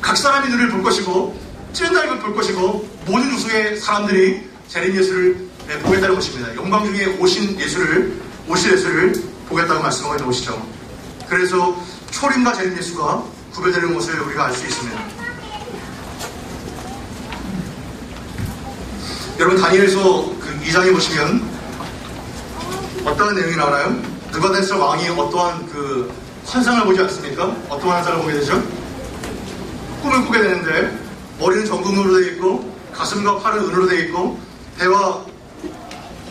각 사람이 눈을 볼 것이고 찐다는 걸 볼 것이고 모든 유수의 사람들이 재림 예수를 보겠다는 것입니다. 영광 중에 오신 예수를 보겠다고 말씀하고 있는 것이죠. 그래서 초림과 재림 예수가 구별되는 것을 우리가 알 수 있습니다. 여러분 다니엘서 그 2장에 보시면 어떠한 내용이 나오나요? 느부갓네살 왕이 어떠한 그 환상을 보지 않습니까? 어떠한 환상을 보게 되죠? 꿈을 꾸게 되는데 머리는 정금으로 되어 있고 가슴과 팔은 은으로 되어 있고 배와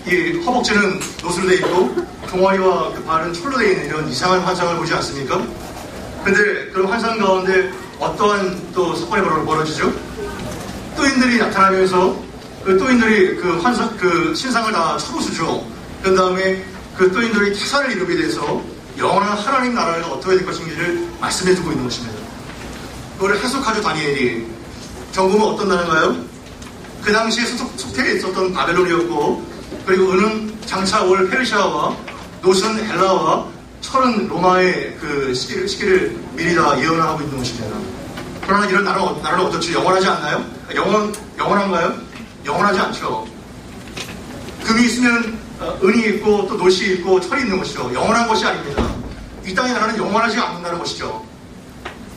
이 허벅지는 노수로 되어 있고 종아리와 그 발은 철로 되어 있는 이런 이상한 환상을 보지 않습니까? 근데 그런 환상 가운데 어떠한 또 사건이 벌어지죠? 또인들이 나타나면서 그 또인들이 그 환상, 그 신상을 다 쳐부수죠. 그 다음에 그 또인들이 태산을 이루게 돼서 영원한 하나님 나라가 어떻게 될 것인지를 말씀해주고 있는 것입니다. 그걸 해석하죠, 다니엘이. 정금은 어떤 나라인가요? 그 당시에 속태에 있었던 바벨론이었고, 그리고 은은 장차 올 페르시아와 노스는 헬라와 철은 로마의 그 시기를 미리 다 예언하고 있는 것입니다. 그러나 이런 나라는 어떻죠? 영원하지 않나요? 영원한가요? 영원하지 않죠. 금이 있으면 은이 있고 또 노시 있고 철이 있는 것이죠. 영원한 것이 아닙니다. 이 땅의 나라는 영원하지 않는다는 것이죠.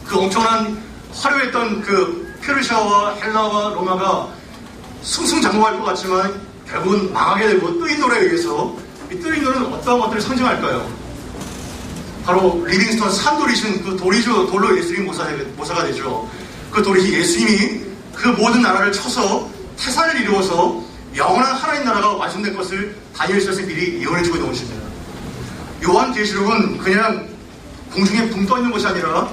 그 엄청난 화려했던 그 페르시아와 헬라와 로마가 승승장구할 것 같지만 결국은 망하게 되고 뜨인돌에 의해서 이 뜨인돌은 어떤 것들을 상징할까요? 바로 리빙스턴 산돌이신 그 돌이죠. 돌로 예수님 모사가 되죠. 그 돌이 예수님이 그 모든 나라를 쳐서 태산을 이루어서 영원한 하나님 나라가 완성될 것을 다니엘서에서 미리 예언해주고 있는 것입니다. 요한계시록은 그냥 공중에 붕 떠 있는 것이 아니라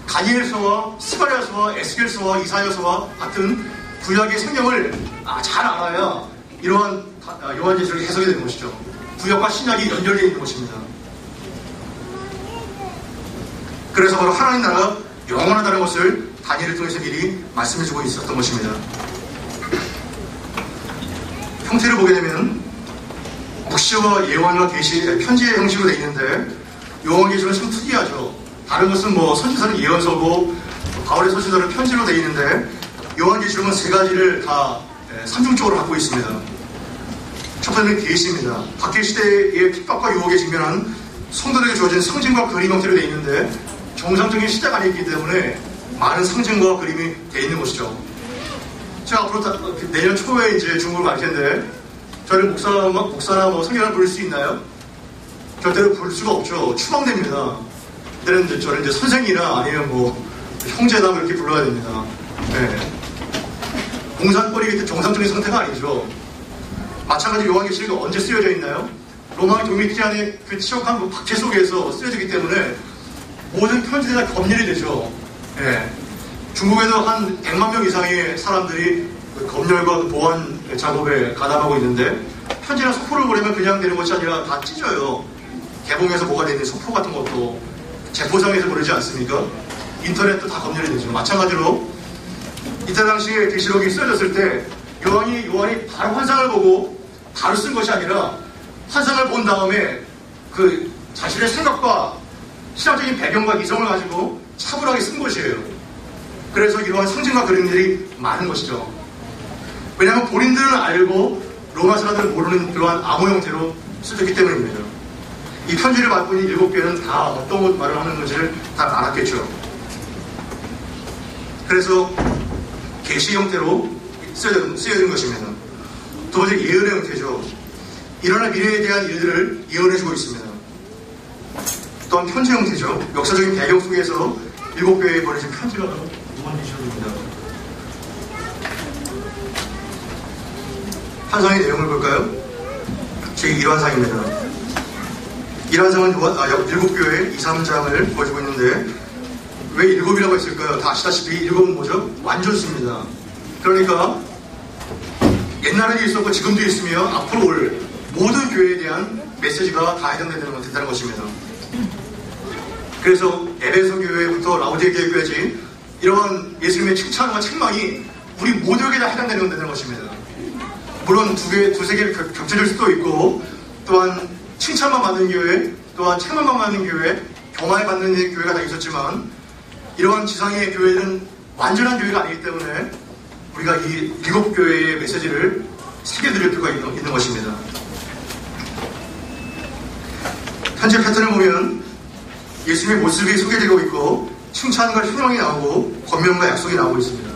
다니엘서와 스가랴서와 에스겔서와 이사야서와 같은 구약의 성경을 잘 알아야 이러한 요한계시록이 해석이 되는 것이죠. 구약과 신약이 연결되어 있는 것입니다. 그래서 바로 하나님 나라가 영원하다는 것을 다니엘을 통해서 미리 말씀해주고 있었던 것입니다. 형태를 보게 되면 묵시와 예언과 계시, 편지의 형식으로 되어 있는데 요한계시록은 참 특이하죠. 다른 것은 뭐 선지서는 예언서고 바울의 서신서는 편지로 되어 있는데 요한계시록은 세 가지를 다 삼중적으로 갖고 있습니다. 첫 번째는 계시입니다. 박해 시대의 핍박과 유혹에 직면한 성도들에게 주어진 상징과 그림 형태로 되어 있는데 정상적인 시대가 아니기 때문에 많은 상징과 그림이 되어 있는 것이죠. 제가 앞으로 내년 초에 이제 중국을 갈 텐데 저를 목사나 뭐 성경을 부를 수 있나요? 절대로 부를 수가 없죠. 추방됩니다. 그때는 저를 이제 선생이나 아니면 뭐 형제나 그렇게 불러야 됩니다. 네. 공산권이기 때문에 정상적인 상태가 아니죠. 마찬가지로 요한계시록이 언제 쓰여져 있나요? 로마의 도미티안의 그 치욕한 그 박해 속에서 쓰여지기 때문에 모든 편지들이 다 검열이 되죠. 네. 중국에도 한 100만 명 이상의 사람들이 그 검열과 보안 작업에 가담하고 있는데 편지나 소포를 보내면 그냥 되는 것이 아니라 다 찢어요. 개봉해서 뭐가 되는 소포 같은 것도 재포상에서 그러지 않습니까? 인터넷도 다 검열이 되죠. 마찬가지로 이때 당시에 계시록이 쓰여졌을 때 요한이 바로 환상을 보고 바로 쓴 것이 아니라 환상을 본 다음에 그 자신의 생각과 신학적인 배경과 이성을 가지고 차분하게 쓴 것이에요. 그래서 이러한 상징과 그림들이 많은 것이죠. 왜냐하면 본인들은 알고 로마 사람들은 모르는 그러한 암호 형태로 쓰였기 때문입니다. 이 편지를 받고 있는 7개는 다 어떤 말을 하는 건지를 다 알았겠죠. 그래서 계시 형태로 쓰여진 것입니다. 두 번째 예언의 형태죠. 일어날 미래에 대한 일들을 예언해주고 있습니다. 또한 편지 형태죠. 역사적인 배경 속에서 7교회에 보내진 편지가 요한계시록입니다. 환상의 내용을 볼까요? 제1환상입니다. 1환상은 7교회 2, 3장을 보여주고 있는데 왜 7이라고 했을까요? 다 아시다시피 7은 뭐죠? 완전수입니다. 그러니까 옛날에도 있었고 지금도 있으며 앞으로 올 모든 교회에 대한 메시지가 다 해당된다는 것입니다. 그래서 에베소 교회부터 라오디게아 교회까지 이러한 예수님의 칭찬과 책망이 우리 모두에게 다 해당되는 것입니다. 물론 두세 개를 겹쳐질 수도 있고 또한 칭찬만 받는 교회, 또한 책망만 받는 교회, 교만을 받는 교회가 다 있었지만 이러한 지상의 교회는 완전한 교회가 아니기 때문에 우리가 이 7교회의 메시지를 새겨드릴 필요가 있는 것입니다. 현재 패턴을 보면 예수님의 모습이 소개되고 있고 칭찬과 희망이 나오고 권면과 약속이 나오고 있습니다.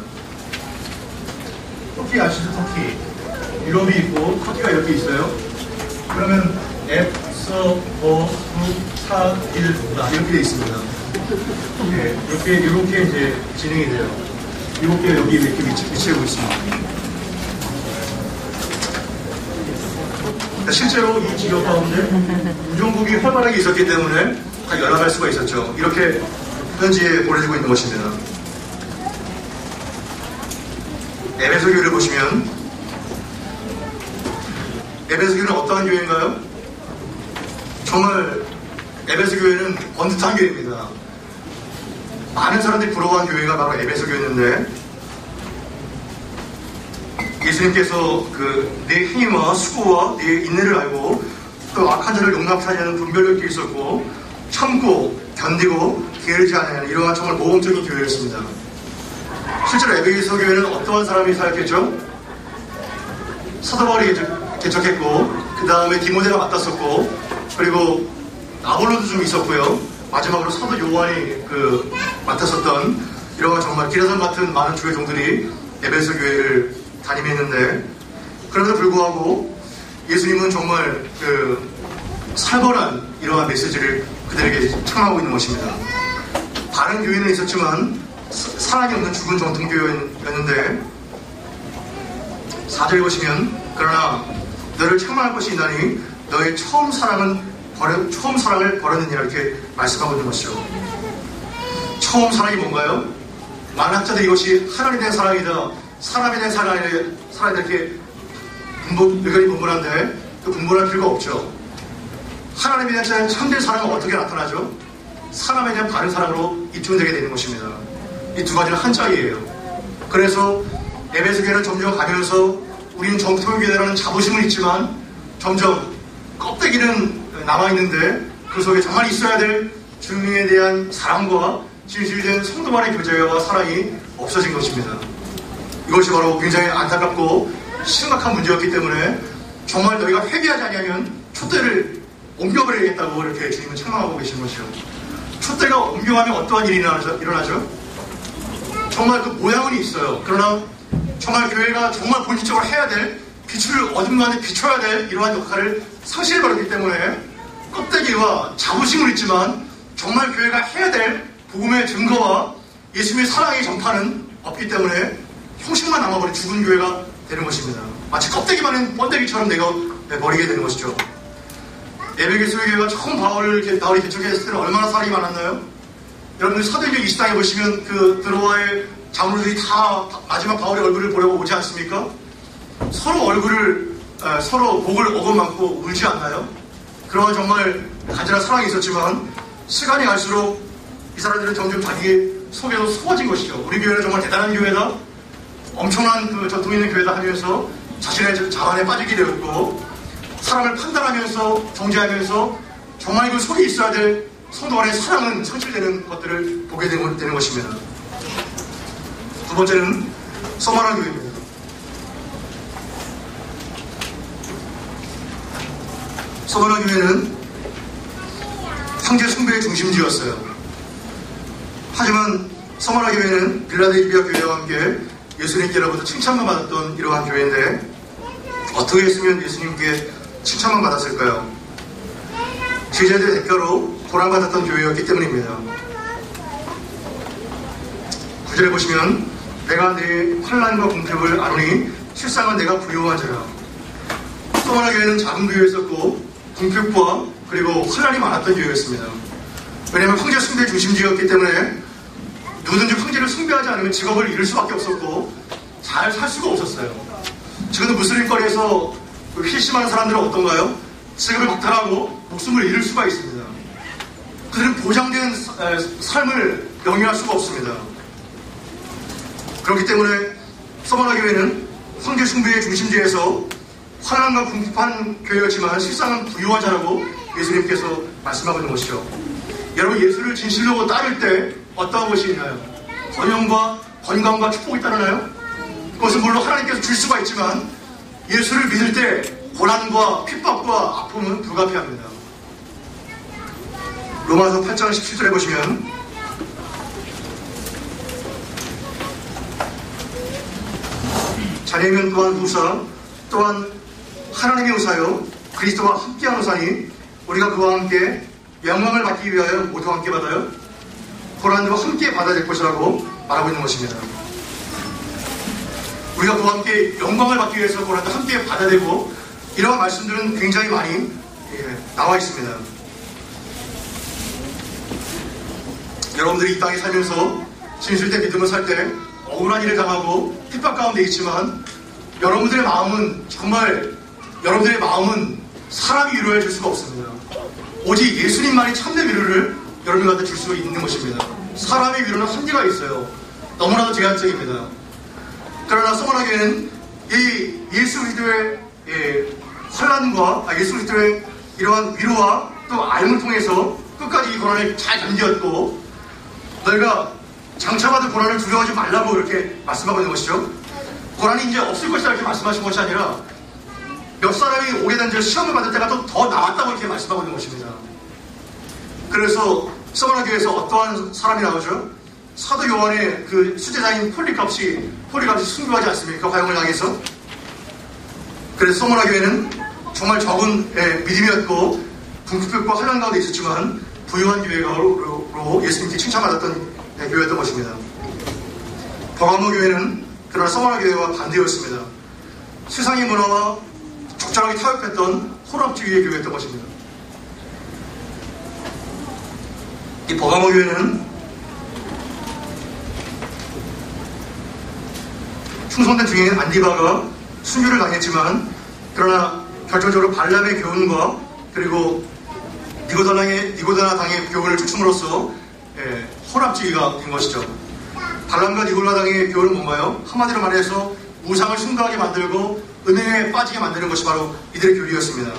터키 아시죠? 터키. 유럽이 있고 터키가 이렇게 있어요. 그러면 앱서 사 일 이렇게 되어 있습니다. 네, 이렇게 이제 진행이 돼요. 7개 여기 이렇게 위치하고 있습니다. 실제로 이 지역 가운데 우정국이 활발하게 있었기 때문에 다 연락할 수가 있었죠. 이렇게 현지에 보내주고 있는 것입니다. 에베소 교회를 보시면 에베소 교회는 어떠한 교회인가요? 정말 에베소 교회는 번듯한 교회입니다. 많은 사람들이 부러워한 교회가 바로 에베소 교회였는데 예수님께서 내 행위와 수고와 내 인내를 알고 또 악한 자를 용납하지 않는 분별력이 있었고 참고 견디고 게으르지 않는 이러한 정말 모범적인 교회였습니다. 실제로 에베소 교회는 어떠한 사람이 사역했죠? 사도 바울이 개척했고 그 다음에 디모데가 맡았었고 그리고 아볼로도 좀 있었고요. 마지막으로 사도 요한이 맡았었던 이러한 정말 기라성 같은 많은 주의 종들이 에베소 교회를 담임했는데 그럼에도 불구하고 예수님은 정말 살벌한 이러한 메시지를 그들에게 청하고 있는 것입니다. 다른 교회는 있었지만 사랑이 없는 죽은 정통교회였는데 4절에 보시면 그러나 너를 책망할 것이 있나니 너의 처음 사랑을 버렸느니라 이렇게 말씀하고 있는 것이죠. 처음 사랑이 뭔가요? 많은 학자들이 이것이 하나님에 대한 사랑이다, 사람에 대한 사랑이다 이렇게 의견이 분분한데 그 분분할 필요가 없죠. 하나님에 대한 참된 사랑은 어떻게 나타나죠? 사람에 대한 바른 사랑으로 입증되게 되는 것입니다. 이 두 가지는 한 짝이에요. 그래서 에베소 교회는 점점 가면서 우리는 정통교회라는 자부심은 있지만 점점 껍데기는 남아있는데 그 속에 정말 있어야 될 주님에 대한 사랑과 진실된 성도만의 교제와 사랑이 없어진 것입니다. 이것이 바로 굉장히 안타깝고 심각한 문제였기 때문에 정말 너희가 회개하지 않으면 촛대를 옮겨버리겠다고 이렇게 주님은 책망하고 계신 것이죠. 촛대가 옮겨가면 어떠한 일이 일어나죠? 정말 그 모양은 있어요. 그러나 정말 교회가 정말 본질적으로 해야 될 빛을 어둠가운데 비춰야 될 이러한 역할을 상실해버렸기 때문에 껍데기와 자부심은 있지만 정말 교회가 해야 될 복음의 증거와 예수님의 사랑의 전파는 없기 때문에 형식만 남아버린 죽은 교회가 되는 것입니다. 마치 껍데기만은 번데기처럼 내버리게 되는 것이죠. 에베소 교회가 처음 바울이 개척했을 때는 얼마나 사랑이 많았나요? 여러분들 사도행전 20장에 보시면 드로아의 장로들이 다 마지막 바울의 얼굴을 보려고 오지 않습니까? 서로 목을 어긋만고 울지 않나요? 그런 정말 간절한 사랑이 있었지만 시간이 갈수록 이 사람들은 점점 자기 속에서 소워진 것이죠. 우리 교회는 정말 대단한 교회다, 엄청난 전통 있는 교회다 하면서 자신의 자만에 빠지게 되었고 사람을 판단하면서 정죄하면서 정말 그 속에 있어야 될 성도 안의 사랑은 상실되는 것들을 보게 되는 것입니다. 두 번째는 서머나 교회입니다. 서머나 교회는 형제 숭배의 중심지였어요. 하지만 서머나 교회는 빌라델비아 교회와 함께 예수님께로부터 칭찬만 받았던 이러한 교회인데 어떻게 했으면 예수님께 칭찬만 받았을까요? 제자들의 대가로 보람받았던 교회였기 때문입니다. 9절에 보시면 내가 네 환난과 공핍을 아노니 실상은 내가 부유한 자라. 서머나 교회는 작은 교회였었고 공핍과 그리고 환난이 많았던 교회였습니다. 왜냐하면 형제 숭배 중심지였기 때문에 누구든지 형제를 숭배하지 않으면 직업을 잃을 수밖에 없었고 잘 살 수가 없었어요. 지금도 무슬림 거리에서 회심하는 사람들은 어떤가요? 직업을 박탈하고 목숨을 잃을 수가 있습니다. 그들은 보장된 삶을 영위할 수가 없습니다. 그렇기 때문에 서머나 교회는 형제 숭배의 중심지에서 환난과 궁핍한 교회였지만 실상은 부유한 자라고 예수님께서 말씀하고 있는 것이죠. 여러분 예수를 진실로 따를 때 어떠한 것이 있나요? 번영과 건강과 축복이 따르나요? 그것은 물론 하나님께서 줄 수가 있지만 예수를 믿을 때 고난과 핍박과 아픔은 불가피합니다. 로마서 8장 17절에 보시면 자녀이면 또한 우사 또한 하나님의 우사요 그리스도와 함께한 우사니 우리가 그와 함께 영광을 받기 위하여 모두 함께 받아요 고난도 함께 받아야 될 것이라고 말하고 있는 것입니다. 우리가 그와 함께 영광을 받기 위해서 고난도 함께 받아야 되고 이러한 말씀들은 굉장히 많이 나와 있습니다. 여러분들이 이 땅에 살면서 진실된 믿음을 살 때 억울한 일을 당하고 핍박 가운데 있지만 여러분들의 마음은 정말 여러분들의 마음은 사람이 위로해 줄 수가 없습니다. 오직 예수님만이 참된 위로를 여러분들한테 줄 수 있는 것입니다. 사람의 위로는 한계가 있어요. 너무나도 제한적입니다. 그러나 서머나교회는 이 예수 그리스도의 환난과 예수 그리스도의 이러한 위로와 또 알을 통해서 끝까지 이 고난을 잘 견디었고 너희가 장차받을 고난을 두려워하지 말라고 이렇게 말씀하고 있는 것이죠. 고난이 이제 없을 것이다 이렇게 말씀하신 것이 아니라 몇 사람이 오게 된 시험을 받을 때가 또 더 나았다고 이렇게 말씀하고 있는 것입니다. 그래서 서머나교회에서 어떠한 사람이 나오죠? 사도 요한의 그 수제자인 폴리갑시 순교하지 않습니까? 화형을 당해서. 그래서 서머나교회는 정말 적은 믿음이었고 궁핍과 환난 가운데 있었지만 부유한 교회로 예수님께 칭찬받았던 교회였던 것입니다. 버가모 교회는 그러나 서머나 교회와 반대였습니다. 세상의 문화와 적절하게 타협했던 혼합주의의 교회였던 것입니다. 이 버가모 교회는 충성된 중인 안디바가 순교를 당했지만 그러나 결정적으로 발람의 교훈과 그리고 니고데나 당의 교훈을 주춤으로써 혼합주의가 된 것이죠. 발람과 니고데나 당의 교훈은 뭔가요? 한마디로 말해서 우상을 숭배하게 만들고 은행에 빠지게 만드는 것이 바로 이들의 교리였습니다.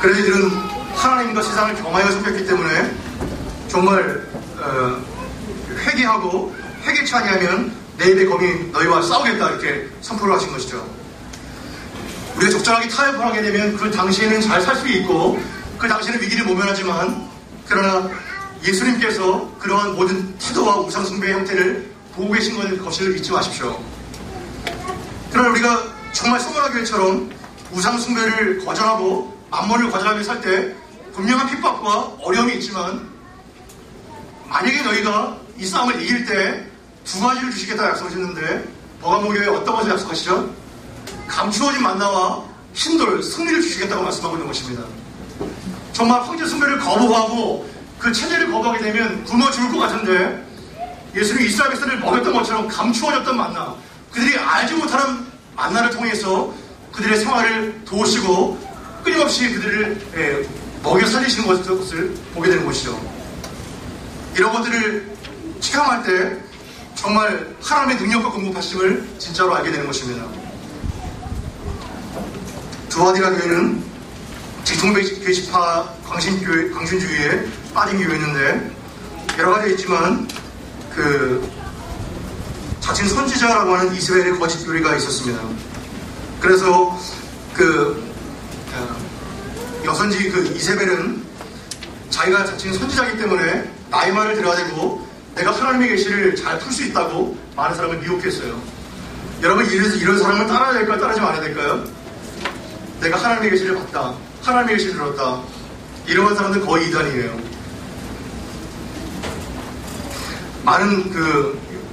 그래서 이들은 하나님과 세상을 경하여 섬겼기 때문에 정말 회개하고 회개치 아니하면 내 입의 검이 너희와 싸우겠다 이렇게 선포를 하신 것이죠. 우리가 적절하게 타협을 하게 되면 그 당시에는 잘 살 수 있고 그 당시에는 위기를 모면하지만 그러나 예수님께서 그러한 모든 태도와 우상 숭배의 형태를 보고 계신 것을 잊지 마십시오. 그러나 우리가 정말 서머나교회처럼 우상 숭배를 거절하고 만몬을 거절하며 살 때 분명한 핍박과 어려움이 있지만 만약에 너희가 이 싸움을 이길 때 두 가지를 주시겠다 약속하셨는데 버가모 교회에 어떤 것을 약속하시죠? 감추어진 만나와 흰돌, 승리를 주시겠다고 말씀하고 있는 것입니다. 정말 황제 숭배를 거부하고 그 체제를 거부하게 되면 굶어 죽을 것 같은데 예수님이 이스라엘 백성을 먹였던 것처럼 감추어졌던 만나 그들이 알지 못하는 만나를 통해서 그들의 생활을 도우시고 끊임없이 그들을 먹여 살리시는 것을 보게 되는 것이죠. 이런 것들을 체험할 때 정말 하나님의 능력과 공급하심을 진짜로 알게 되는 것입니다. 두아디라 교회는 직통계시파 광신주의에 빠진 교회였는데 여러 가지 있지만 그 자칭 선지자라고 하는 이스라엘의 거짓 교리가 있었습니다. 그래서 그 여선지 그 이세벨은 자기가 자칭 선지자이기 때문에 나의 말을 들어야 되고 내가 하나님의 계시를 잘 풀 수 있다고 많은 사람을 미혹했어요. 여러분 이런 사람을 따라야 될까요? 따르지 말아야 될까요? 내가 하나님의 계시를 봤다. 하나님의 계시를 들었다. 이러한 사람들 거의 이단이에요. 많은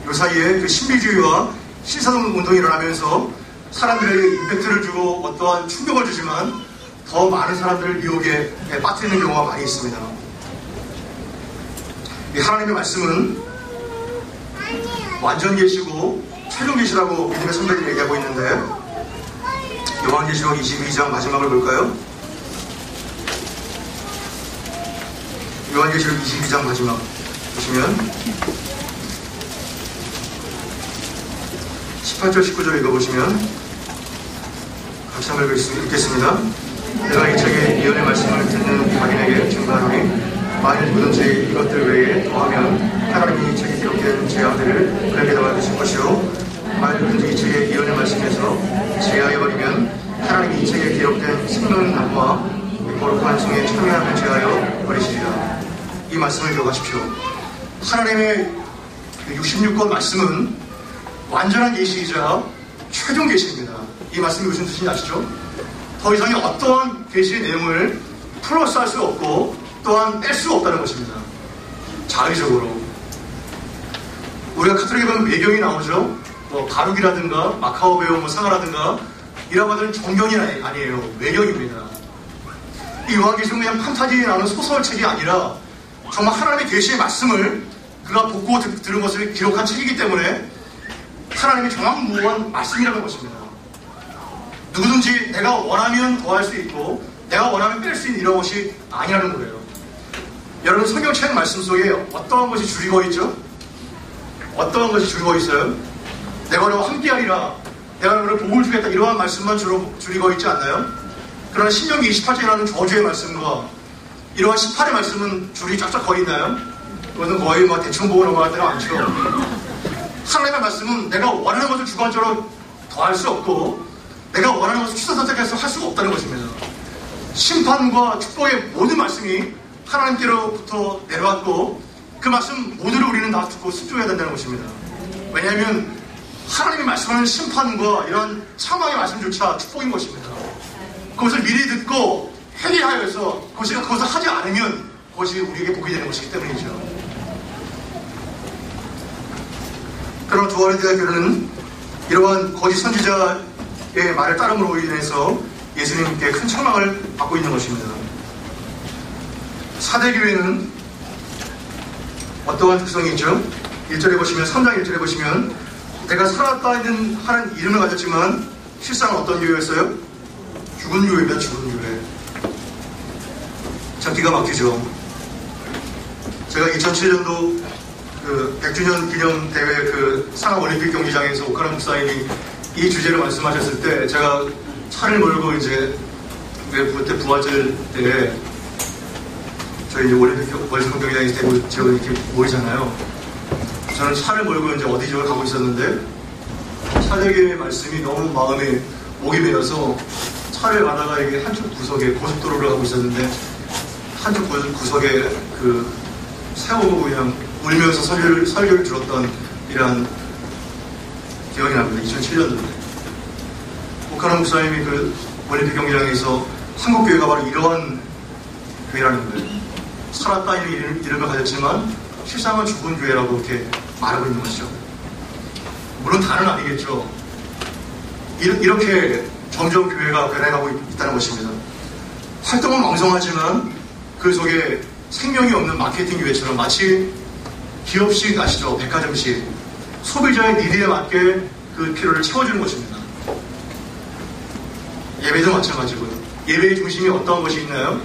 요 사이에 그 신비주의와 신사동 운동이 일어나면서 사람들에게 임팩트를 주고 어떠한 충격을 주지만 더 많은 사람들을 미혹에 빠뜨리는 경우가 많이 있습니다. 이 하나님의 말씀은 완전 계시고 최종 계시라고 믿음의 선배들이 얘기하고 있는데 요한계시록 22장 마지막을 볼까요? 요한계시록 22장 마지막 보시면 18절 19절 읽어보시면 같이 한번 읽겠습니다. 내가 이 책에 예언의 말씀을 듣는 각인에게 증거하노니 만일 누구든지 이것들 외에 더하면 하나님이 이 책에 기록된 제 아들을 그에게 도와주실 것이요 말든지 이책의 예언의 말씀에서 제하여버리면 하나님이 이책에 기록된 생명의 나무와 거룩한 성에 참여함을 제하여 버리시리라. 이 말씀을 기억하십시오. 하나님의 66권 말씀은 완전한 계시이자 최종 계시입니다. 이 말씀이 무슨 뜻인지 아시죠? 더 이상의 어떠한 계시의 내용을 플러스할 수 없고 또한 뺄 수 없다는 것입니다. 자의적으로 우리가 카톨릭에 보면 외경이 나오죠. 뭐 바룩이라든가 마카오 배우 뭐 사가라든가 이런 것들은 정경이 아니에요. 외경입니다. 이 요한계시록은 그냥 판타지에 나오는 소설책이 아니라 정말 하나님의 계시의 말씀을 그가 보고 들은 것을 기록한 책이기 때문에 하나님이 정확무한 말씀이라는 것입니다. 누구든지 내가 원하면 더할 수 있고 내가 원하면 뺄 수 있는 이런 것이 아니라는 거예요. 여러분 성경책 말씀 속에 어떠한 것이 줄이고 있죠? 어떠한 것이 줄이고 있어요? 내가 너와 함께하리라, 내가 너를 복을 주겠다, 이러한 말씀만 줄이고 있지 않나요? 그러나 신명기 28장이라는 저주의 말씀과 이러한 18의 말씀은 줄이 쫙쫙 거의 있나요? 그것은 거의 뭐 대충 보고 넘어갈 때가 많죠. 하나님의 말씀은 내가 원하는 것을 주관적으로 더할 수 없고 내가 원하는 것을 취사 선택해서 할 수가 없다는 것입니다. 심판과 축복의 모든 말씀이 하나님께로부터 내려왔고 그 말씀 모두를 우리는 다 듣고 순종해야 된다는 것입니다. 왜냐하면 하나님이 말씀하는 심판과 이런 사망의 말씀조차 축복인 것입니다. 그것을 미리 듣고 회개하여서 그것을 하지 않으면 그것이 우리에게 복이 되는 것이기 때문이죠. 그런 조아리대학교는 이러한 거짓 선지자의 말을 따름으로 인해서 예수님께 큰 책망을 받고 있는 것입니다. 사대교회는 어떠한 특성이 있죠? 1절에 보시면 3장 1절에 보시면 내가 살았다는 하는 이름을 가졌지만 실상은 어떤 교회였어요? 죽은 교회입니다. 죽은 교회. 참 기가 막히죠. 제가 2007년도 그 100주년 기념 대회 그 상암 올림픽 경기장에서 오카라 목사님이 이 주제를 말씀하셨을 때 제가 차를 몰고 이제 그때 부활절 때 저희 올림픽 경기장에서 대고 제가 이렇게 모이잖아요. 저는 차를 몰고 이제 어디저디 가고 있었는데 사대교의 말씀이 너무 마음에 목이 메어서 차를 가다가 이게 한쪽 구석에 고속도로를 가고 있었는데 한쪽 구석에 그 세우고 그냥 울면서 설교를 들었던 이러한 기억이 납니다. 2007년도에 오카라 목사님이 그 올림픽 경기장에서 한국교회가 바로 이러한 교회라는 거예요. 살았다는 이름을 가졌지만 실상은 죽은 교회라고 이렇게 말하고 있는 것이죠. 물론 다는 아니겠죠. 이렇게 점점 교회가 변해가고 있다는 것입니다. 활동은 왕성하지만 그 속에 생명이 없는 마케팅 교회처럼 마치 기업식 아시죠? 백화점식 소비자의 니드에 맞게 그 필요를 채워주는 것입니다. 예배도 마찬가지고요. 예배의 중심이 어떤 것이 있나요?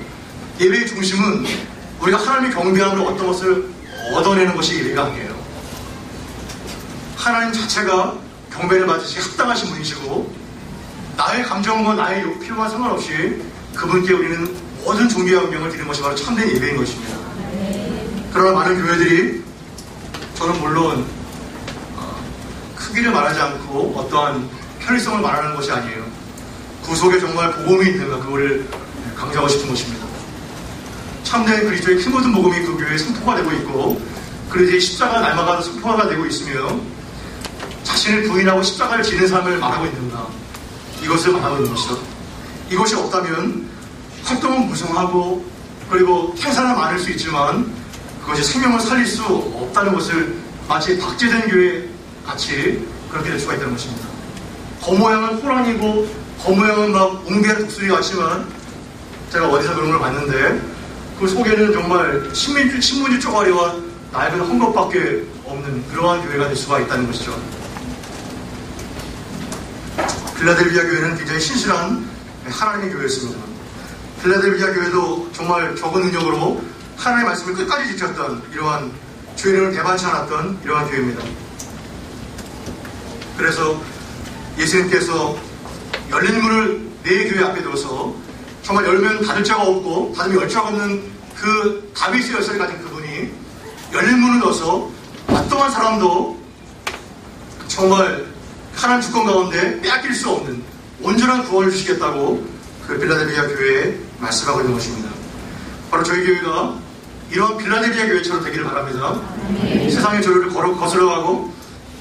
예배의 중심은 우리가 하나님의 경배함으로 어떤 것을 얻어내는 것이 예배가 아니에요. 하나님 자체가 경배를 받으시기 합당하신 분이시고 나의 감정과 나의 필요와 상관없이 그분께 우리는 모든 존귀와 영광을 드리는 것이 바로 참된 예배인 것입니다. 그러나 많은 교회들이 저는 물론 크기를 말하지 않고 어떠한 편리성을 말하는 것이 아니에요. 그 속에 정말 복음이 있는가 그거를 강조하고 싶은 것입니다. 참된 그리스도의 피 묻은 복음이 그 교회에 선포가 되고 있고 그리스도의 십자가 날마다 선포가 되고 있으며 자신을 부인하고 십자가를 지는 삶을 말하고 있는가 이것을 말하고 있는 것이죠. 이것이 없다면 활동은 무성하고 그리고 행사는 많을 수 있지만 그것이 생명을 살릴 수 없다는 것을 마치 박제된 교회 같이 그렇게 될 수가 있다는 것입니다. 겉모양은 호랑이고 겉모양은 막 웅대한 독수리 같지만 제가 어디서 그런 걸 봤는데 그 속에는 정말 신문지 쪼가리와 낡은 헝겊밖에 없는 그러한 교회가 될 수가 있다는 것이죠. 필라델비아 교회는 굉장히 신실한 하나님의 교회였습니다. 필라델비아 교회도 정말 적은 능력으로 하나님의 말씀을 끝까지 지켰던 이러한 죄인을 배반치 않았던 이러한 교회입니다. 그래서 예수님께서 열린 문을 내 교회 앞에 둬서 정말 열면 닫을 자가 없고 닫으면 열 자가 없는 그 다윗의 열쇠를 가진 그분이 열린 문을 넣어서 어떠한 사람도 정말 하나님 주권 가운데 빼앗길 수 없는 온전한 구원을 주시겠다고 그 빌라델비아 교회에 말씀하고 있는 것입니다. 바로 저희 교회가 이런 빌라델비아 교회처럼 되기를 바랍니다. 세상의 조류를 거스러가고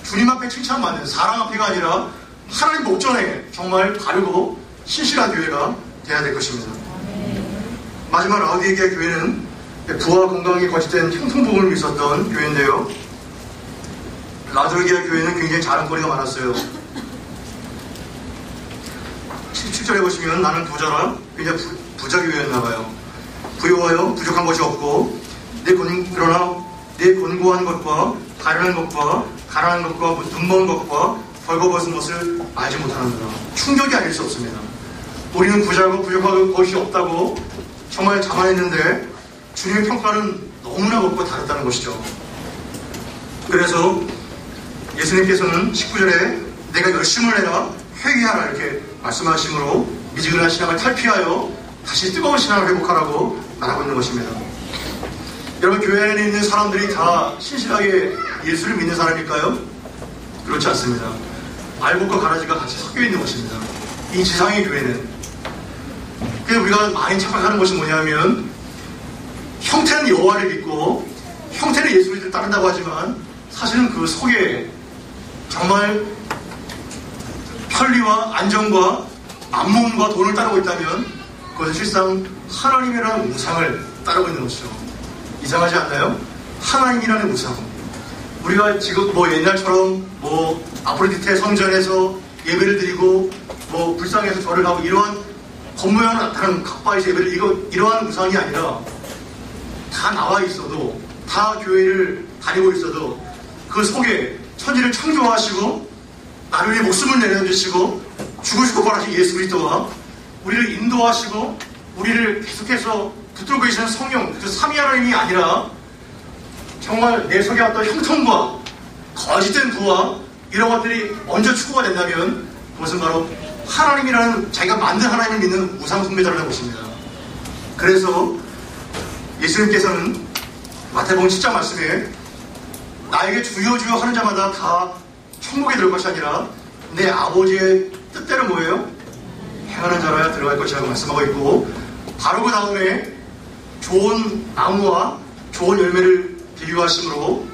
주님 앞에 칭찬받는 사랑 앞에가 아니라 하나님 목전에 정말 바르고 신실한 교회가 되어야 될 것입니다. 마지막 라우디게아 교회는 부와 건강이 거짓된 형통복음을 있었던 교회인데요. 라우디게아 교회는 굉장히 자랑거리가 많았어요. 17절에 보시면 나는 부자라 굉장히 부자 교회였나봐요. 부유하여 부족한 것이 없고 그러나 내 곤고한 것과 가련한 것과 가난한 것과 눈 먼 것과 벌거벗은 것을 알지 못하는구나. 충격이 아닐 수 없습니다. 우리는 부자고 부족한 것이 없다고 정말 자만했는데 주님의 평가는 너무나 높고 다르다는 것이죠. 그래서 예수님께서는 19절에 내가 열심을 내라 회개하라 이렇게 말씀하심으로 미지근한 신앙을 탈피하여 다시 뜨거운 신앙을 회복하라고 말하고 있는 것입니다. 여러분, 교회 안에 있는 사람들이 다 신실하게 예수를 믿는 사람일까요? 그렇지 않습니다. 알곡과 가라지가 같이 섞여 있는 것입니다. 이 지상의 교회는. 그래서 우리가 많이 착각하는 것이 뭐냐면 형태는 여호와를 믿고 형태는 예수를 따른다고 하지만 사실은 그 속에 정말 편리와 안정과 만몸과 돈을 따르고 있다면 그것은 실상 하나님이라는 우상을 따르고 있는 것이죠. 이상하지 않나요? 하나님이라는 우상. 우리가 지금 옛날처럼 아프로디테 성전에서 예배를 드리고 불상에서 절을 하고 이러한 겉모양으로 나타나는 각바에서 예배를 이러한 우상이 아니라 다 나와 있어도 다 교회를 다니고 있어도 그 속에 천지를 창조하시고 나를 위해 목숨을 내려주시고 죽으시고 부활하신 예수 그리스도와 우리를 인도하시고 우리를 계속해서 붙들고 계시는 성령, 그 삼위 하나님이 아니라 정말 내 속에 어떤 형통과 거짓된 부와 이런 것들이 먼저 추구가 된다면 그것은 바로 하나님이라는 자기가 만든 하나님을 믿는 우상 숭배자라는 것입니다. 그래서 예수님께서는 마태복음 10장 말씀에 나에게 주여 주여 하는 자마다 다 천국에 들어갈 것이 아니라 내 아버지의 뜻대로 뭐예요? 행하는 자라야 들어갈 것이라고 말씀하고 있고 바로 그 다음에 좋은 나무와 좋은 열매를 비유하심으로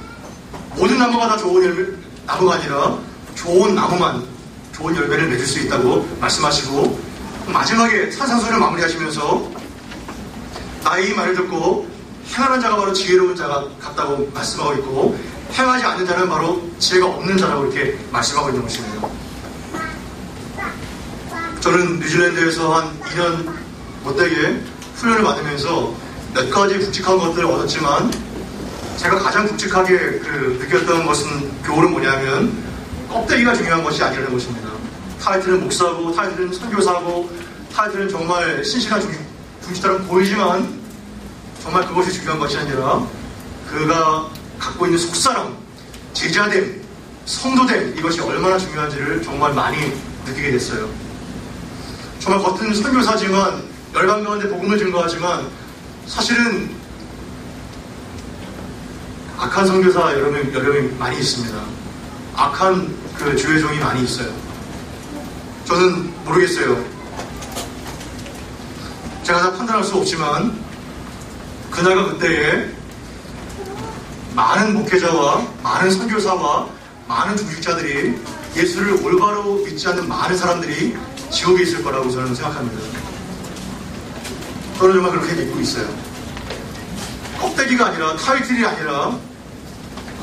모든 나무가 다 좋은 나무가 아니라 좋은 나무만 좋은 열매를 맺을 수 있다고 말씀하시고 마지막에 산상수를 마무리하시면서 나의 이 말을 듣고 행하는 자가 바로 지혜로운 자가 같다고 말씀하고 있고 행하지 않는 자는 바로 지혜가 없는 자라고 이렇게 말씀하고 있는 것입니다. 저는 뉴질랜드에서 한 2년 못되게 훈련을 받으면서 몇 가지 굵직한 것들을 얻었지만 제가 가장 굵직하게 느꼈던 것은 교훈은 뭐냐면 껍데기가 중요한 것이 아니라는 것입니다. 타이틀은 목사고 타이틀은 선교사고 타이틀은 정말 신실한 중직자로 보이지만 정말 그것이 중요한 것이 아니라 그가 갖고 있는 속사람, 제자됨, 성도됨 이것이 얼마나 중요한지를 정말 많이 느끼게 됐어요. 정말 겉은 선교사지만 열방 가운데 복음을 증거하지만 사실은 악한 선교사 여러 명 많이 있습니다. 악한 주의 종이 많이 있어요. 저는 모르겠어요. 제가 다 판단할 수 없지만 그날과 그때에 많은 목회자와 많은 선교사와 많은 중직자들이 예수를 올바로 믿지 않는 많은 사람들이 지옥에 있을 거라고 저는 생각합니다. 저는 정말 그렇게 믿고 있어요. 껍데기가 아니라 타이틀이 아니라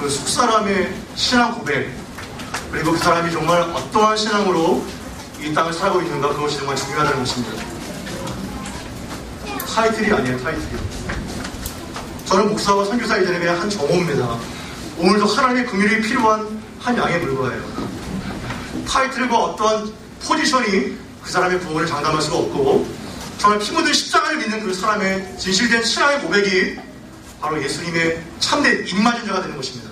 그 속사람의 신앙 고백 그리고 그 사람이 정말 어떠한 신앙으로 이 땅을 살고 있는가 그것이 정말 중요하다는 것입니다. 타이틀이 아니에요. 타이틀이요. 저는 목사와 선교사 이전에 그냥 한 정호입니다. 오늘도 하나님의 긍휼이 필요한 한 양의 물건이에요. 타이틀과 어떠한 포지션이 그 사람의 구원을 장담할 수가 없고 정말 피 묻은 십자가를 믿는 그 사람의 진실된 신앙의 고백이 바로 예수님의 참된 입맞은 자가 되는 것입니다.